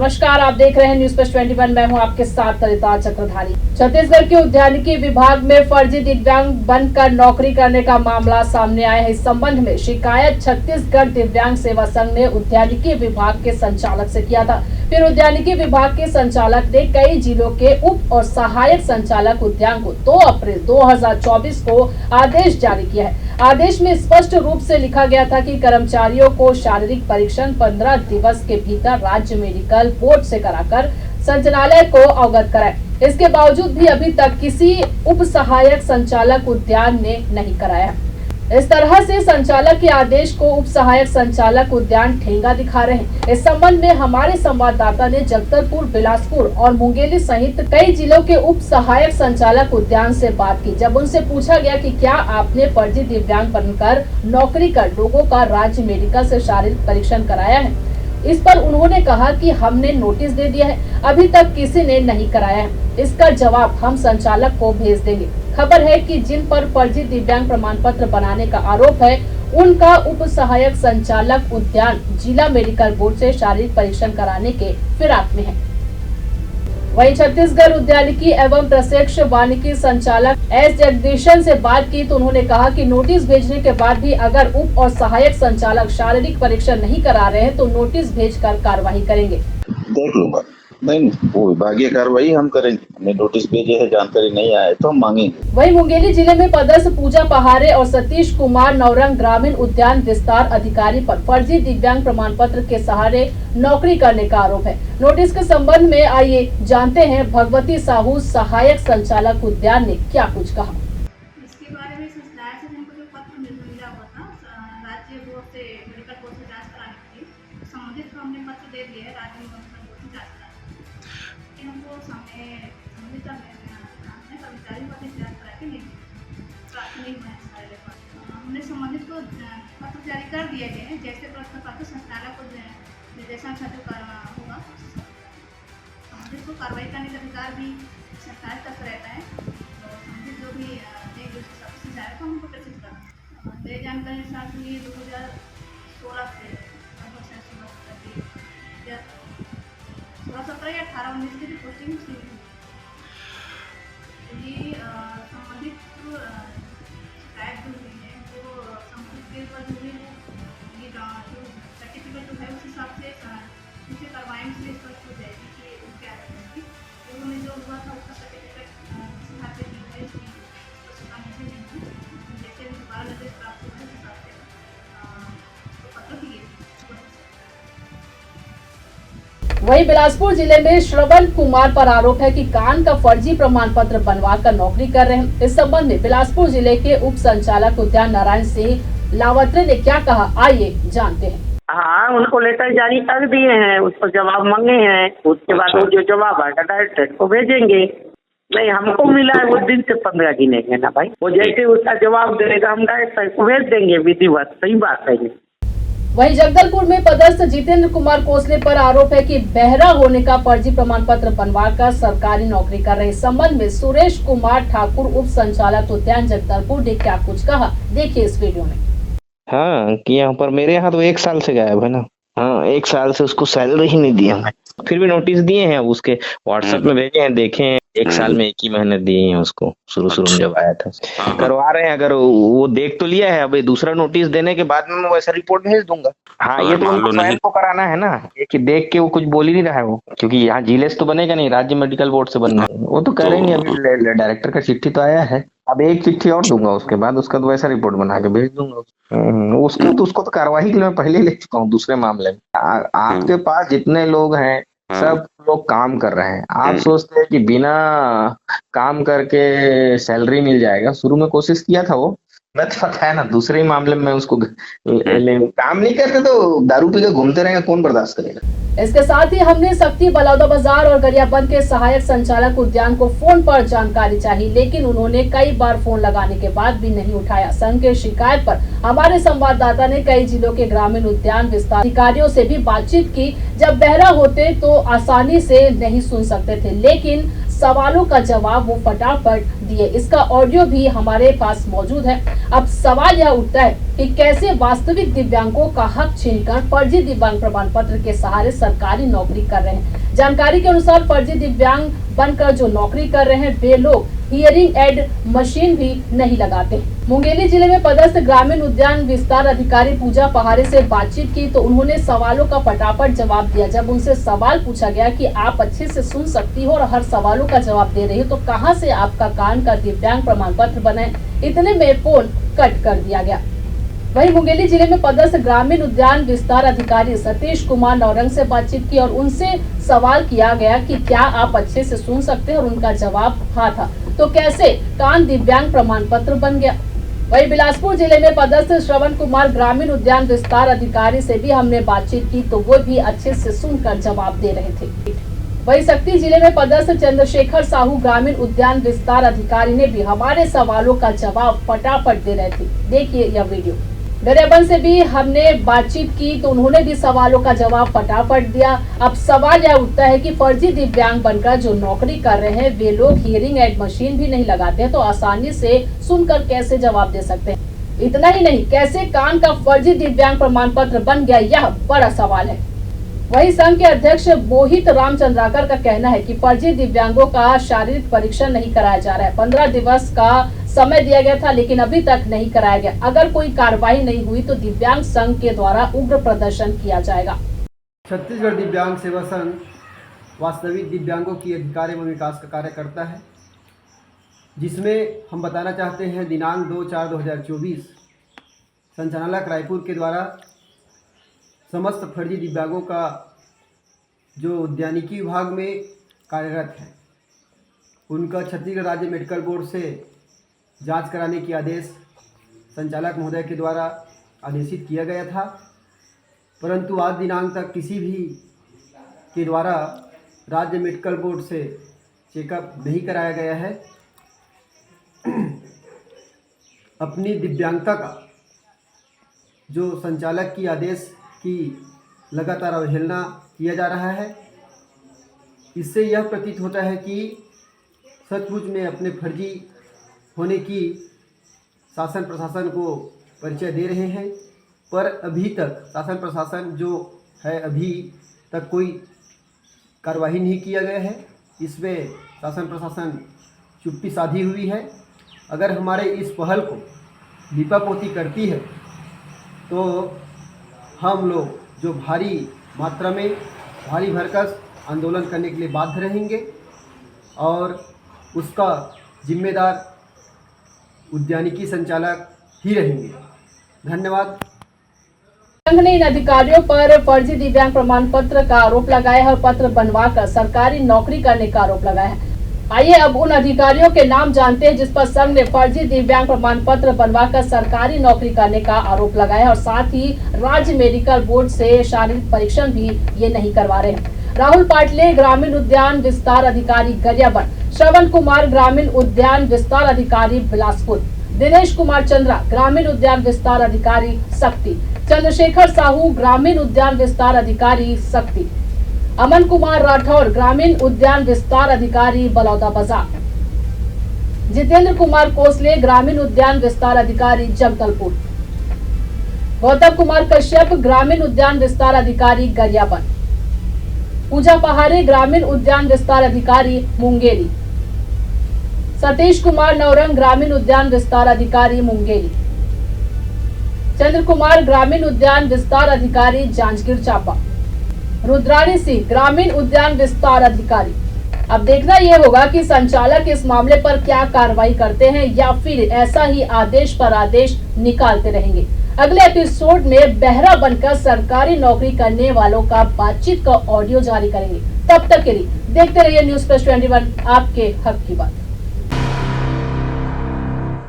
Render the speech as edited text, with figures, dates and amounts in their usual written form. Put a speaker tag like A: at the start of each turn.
A: नमस्कार, आप देख रहे हैं न्यूज प्लस 21। मैं हूं आपके साथ कविता चक्रधारी। छत्तीसगढ़ के उद्यानिकी विभाग में फर्जी दिव्यांग बनकर नौकरी करने का मामला सामने आया है। इस संबंध में शिकायत छत्तीसगढ़ दिव्यांग सेवा संघ ने उद्यानिकी विभाग के संचालक से किया था। फिर उद्यानिकी विभाग के संचालक ने कई जिलों के उप और सहायक संचालक उद्यान को 2 अप्रैल 2024 को आदेश जारी किया है। आदेश में स्पष्ट रूप से लिखा गया था कि कर्मचारियों को शारीरिक परीक्षण 15 दिवस के भीतर राज्य मेडिकल बोर्ड से कराकर संचालय को अवगत कराए। इसके बावजूद भी अभी तक किसी उप सहायक संचालक उद्यान ने नहीं कराया। इस तरह से संचालक के आदेश को उप सहायक संचालक उद्यान ठेंगा दिखा रहे हैं। इस संबंध में हमारे संवाददाता ने जगदलपुर, बिलासपुर और मुंगेली सहित कई जिलों के उप सहायक संचालक उद्यान से बात की। जब उनसे पूछा गया कि क्या आपने फर्जी दिव्यांग बनकर नौकरी कर लोगों का राज्य मेडिकल से शारीरिक परीक्षण कराया है, इस पर उन्होंने कहा कि हमने नोटिस दे दिया है, अभी तक किसी ने नहीं कराया है। इसका जवाब हम संचालक को भेज देंगे। खबर है कि जिन पर फर्जी दिव्यांग प्रमाण पत्र बनाने का आरोप है, उनका उप सहायक संचालक उद्यान जिला मेडिकल बोर्ड से शारीरिक परीक्षण कराने के फिराक में है। वहीं छत्तीसगढ़ उद्यानिकी एवं प्रत्यक्ष वानिकी संचालक एस जगदीशन से बात की तो उन्होंने कहा कि नोटिस भेजने के बाद भी अगर उप और सहायक संचालक शारीरिक परीक्षण नहीं करा रहे हैं तो नोटिस भेजकर कार्रवाई करेंगे।
B: देख लूंगा, नहीं वो विभागीय कार्रवाई हम करेंगे। हमें नोटिस भेजे है, जानकारी नहीं आए तो हम मांगेंगे।
A: वहीं मुंगेली जिले में पदस्थ पूजा पहाड़े और सतीश कुमार नौरंग ग्रामीण उद्यान विस्तार अधिकारी पर फर्जी दिव्यांग प्रमाण पत्र के सहारे नौकरी करने का आरोप है। नोटिस के संबंध में आइए जानते हैं भगवती साहू सहायक संचालक उद्यान ने क्या कुछ कहा।
C: इसके बारे में संस्थान से हमको जो पत्र मिला हुआ था राज्य बोर्ड से मेडिकल बोर्ड से जांच कराने के लिए, संबंधित को हमने पत्र दे दिया है राज्य मेडिकल बोर्ड से जांच कराने कि हमको संबंधित कर्मचारी को जांच करा के नहीं प्राथमिक हमने संबंधित को पत्र जारी कर दिए गए हैं। जैसे प्रश्न पत्र संचालक को निर्देशन छात्र होगा, संबंधित को कार्रवाई करने का अधिकार भी सरकार तक रहता है। जो भी सबसे ज़्यादा तो हमको प्रेषित करना दे जानकारी के साथ ये 2016 से 16-17 या 18-19 की पोस्टिंग शुरू हुई। ये संबंधित शिकायत जो हुई है वो संबंधित के ऊपर जो है ये जो सर्टिफिकेट जो है उस हिसाब से उसे करवाएंगे, इसलिए स्पष्ट हो जाएगी कि वो क्या है। उन्होंने जो हुआ था उसका सर्टिफिकेट किस हिसाब से दी है, इसकी जैसे दोबारा निर्देश प्राप्त हुआ है उस हिसाब से पत्र दिए।
A: वहीं बिलासपुर जिले में श्रवण कुमार पर आरोप है कि कान का फर्जी प्रमाण पत्र बनवाकर नौकरी कर रहे हैं। इस संबंध में बिलासपुर जिले के उप संचालक उद्यान नारायण सिंह लावत्रे ने क्या कहा, आइए जानते हैं।
D: हाँ, उनको लेटर जारी कर दिए हैं, उस पर जवाब मांगे हैं। उसके बाद वो जो जवाब आएगा डायरेक्टर को भेजेंगे। नहीं, हमको मिला है वो दिन से 15 गिनेंगे ना भाई। वो जैसे उसका जवाब देगा हम डायरेक्टर को भेज देंगे, विधिवत। सही बात है।
A: वहीं जगदलपुर में पदस्थ जितेंद्र कुमार कोसले पर आरोप है कि बहरा होने का फर्जी प्रमाण पत्र बनवाकर सरकारी नौकरी कर रहे। इस संबंध में सुरेश कुमार ठाकुर उप संचालक उद्यान जगदलपुर ने क्या कुछ कहा, देखिए इस वीडियो में।
E: हाँ, कि यहाँ पर मेरे यहाँ तो 1 साल से गायब है ना। हाँ, 1 साल से उसको सैलरी ही नहीं दिया हमें। फिर भी नोटिस दिए हैं, उसके व्हाट्सएप में भेजे हैं, देखे हैं। 1 साल में 1 ही महीने दिए हैं उसको, शुरू में जब आया था। करवा रहे हैं, अगर वो देख तो लिया है। अब दूसरा नोटिस देने के बाद में मैं वैसा रिपोर्ट भेज दूंगा। हाँ, ये तो उनको स्वयं को कराना है ना, कि देख के वो कुछ बोल ही नहीं रहा है वो, क्योंकि यहाँ जिलेस तो बनेगा नहीं, राज्य मेडिकल बोर्ड से बनना है। वो तो करेंगे। अभी डायरेक्टर का चिट्ठी तो आया है, अब 1 चिट्ठी और दूंगा, उसके बाद उसका तो वैसा रिपोर्ट बना के भेज दूंगा। उसको तो कार्रवाई के लिए मैं पहले ले चुका हूँ दूसरे मामले में। आपके पास जितने लोग हैं सब लोग काम कर रहे हैं। आप सोचते हैं कि बिना काम करके सैलरी मिल जाएगा। शुरू में कोशिश किया था वो, मैं तो पता है ना, दूसरे ही मामले में उसको काम नहीं करते तो दारू पी के घूमते रहेंगे, कौन बर्दाश्त करेगा।
A: इसके साथ ही हमने शक्ति बलौदाबाजार और गरियाबंद के सहायक संचालक उद्यान को फोन पर जानकारी चाहिए, लेकिन उन्होंने कई बार फोन लगाने के बाद भी नहीं उठाया। संघ के शिकायत पर हमारे संवाददाता ने कई जिलों के ग्रामीण उद्यान विस्तार अधिकारियों से भी बातचीत की। जब बहरा होते तो आसानी से नहीं सुन सकते थे, लेकिन सवालों का जवाब वो फटाफट दिए। इसका ऑडियो भी हमारे पास मौजूद है। अब सवाल यह उठता है कि कैसे वास्तविक दिव्यांगों का हक छीनकर फर्जी दिव्यांग प्रमाण पत्र के सहारे सरकारी नौकरी कर रहे हैं। जानकारी के अनुसार फर्जी दिव्यांग बनकर जो नौकरी कर रहे हैं वे लोग हियरिंग एड मशीन भी नहीं लगाते। मुंगेली जिले में पदस्थ ग्रामीण उद्यान विस्तार अधिकारी पूजा पहाड़े से बातचीत की तो उन्होंने सवालों का फटाफट जवाब दिया। जब उनसे सवाल पूछा गया कि आप अच्छे से सुन सकती हो और हर सवालों का जवाब दे रही हो तो कहां से आपका कान का दिव्यांग प्रमाण पत्र बने, इतने में फोन कट कर दिया गया। वहीं मुंगेली जिले में पदस्थ ग्रामीण उद्यान विस्तार अधिकारी सतीश कुमार नौरंग से बातचीत की और उनसे सवाल किया गया कि क्या आप अच्छे से सुन सकते हैं और उनका जवाब हाँ था। तो कैसे कान दिव्यांग प्रमाण पत्र बन गया। वहीं बिलासपुर जिले में पदस्थ श्रवण कुमार ग्रामीण उद्यान विस्तार अधिकारी से भी हमने बातचीत की तो वो भी अच्छे से सुनकर जवाब दे रहे थे। वहीं शक्ति जिले में पदस्थ चंद्रशेखर साहू ग्रामीण उद्यान विस्तार अधिकारी ने भी हमारे सवालों का जवाब फटाफट दे रहे थे। देखिए यह वीडियो। गरियाबंद से भी हमने बातचीत की तो उन्होंने भी सवालों का जवाब फटाफट दिया। अब सवाल यह उठता है कि फर्जी दिव्यांग बनकर जो नौकरी कर रहे हैं वे लोग हियरिंग एड मशीन भी नहीं लगाते हैं तो आसानी से सुनकर कैसे जवाब दे सकते हैं। इतना ही नहीं, कैसे कान का फर्जी दिव्यांग प्रमाण पत्र बन गया, यह बड़ा सवाल है। वहीं संघ के अध्यक्ष मोहित रामचंद्राकर का कहना है कि फर्जी दिव्यांगों का शारीरिक परीक्षण नहीं कराया जा रहा है। 15 दिवस का समय दिया गया था लेकिन अभी तक नहीं कराया गया। अगर कोई कार्रवाई नहीं हुई तो दिव्यांग संघ के द्वारा उग्र प्रदर्शन किया जाएगा।
F: छत्तीसगढ़ दिव्यांग सेवा संघ वास्तविक दिव्यांगों की अधिकार एवं विकास का कार्य करता है, जिसमें हम बताना चाहते हैं दिनांक 2/4/2024 संचालक रायपुर के द्वारा समस्त फर्जी दिव्यांगों का जो उद्यानिकी विभाग में कार्यरत है उनका छत्तीसगढ़ राज्य मेडिकल बोर्ड से जांच कराने की आदेश संचालक महोदय के द्वारा आदेशित किया गया था, परंतु आज दिनांक तक किसी भी के द्वारा राज्य मेडिकल बोर्ड से चेकअप नहीं कराया गया है। अपनी दिव्यांगता का जो संचालक की आदेश की लगातार अवहेलना किया जा रहा है। इससे यह प्रतीत होता है कि सचमुच में अपने फर्जी होने की शासन प्रशासन को परिचय दे रहे हैं, पर अभी तक शासन प्रशासन जो है अभी तक कोई कार्रवाई नहीं किया गया है। इसमें शासन प्रशासन चुप्पी साधी हुई है। अगर हमारे इस पहल को लीपापोती करती है तो हम लोग जो भारी मात्रा में भारी भरकस आंदोलन करने के लिए बाध्य रहेंगे और उसका जिम्मेदार उद्यानिकी संचालक ही रहेंगे। धन्यवाद।
A: संघ ने इन अधिकारियों पर फर्जी दिव्यांग प्रमाण पत्र का आरोप लगाया है और पत्र बनवाकर सरकारी नौकरी करने का आरोप लगाया है। आइए अब उन अधिकारियों के नाम जानते हैं जिस पर संघ ने फर्जी दिव्यांग प्रमाण पत्र बनवाकर सरकारी नौकरी करने का आरोप लगाया है और साथ ही राज्य मेडिकल बोर्ड से शारीरिक परीक्षण भी ये नहीं करवा रहे हैं। राहुल पाटले ग्रामीण उद्यान विस्तार अधिकारी गरियाबंद, श्रवण कुमार ग्रामीण उद्यान विस्तार अधिकारी बिलासपुर, दिनेश कुमार चंद्रा ग्रामीण उद्यान विस्तार अधिकारी शक्ति, चंद्रशेखर साहू ग्रामीण उद्यान विस्तार अधिकारी शक्ति, अमन कुमार राठौर ग्रामीण उद्यान विस्तार अधिकारी बलौदा बाजार, जितेंद्र कुमार कोसले ग्रामीण उद्यान विस्तार अधिकारी जगदलपुर, गौतम कुमार कश्यप ग्रामीण उद्यान विस्तार अधिकारी गरियाबंद, पूजा पहाड़े ग्रामीण उद्यान विस्तार अधिकारी मुंगेली, सतीश कुमार नौरंग ग्रामीण उद्यान विस्तार अधिकारी मुंगेली, चंद्र कुमार ग्रामीण उद्यान विस्तार अधिकारी जांजगीर चांपा, रुद्राणी सिंह ग्रामीण उद्यान विस्तार अधिकारी। अब देखना यह होगा कि संचालक इस मामले पर क्या कार्रवाई करते हैं या फिर ऐसा ही आदेश पर आदेश निकालते रहेंगे। अगले एपिसोड में बहरा बनकर सरकारी नौकरी करने वालों का बातचीत का ऑडियो जारी करेंगे। तब तक के लिए देखते रहिए न्यूज़ प्लस 21, आपके हक की बात।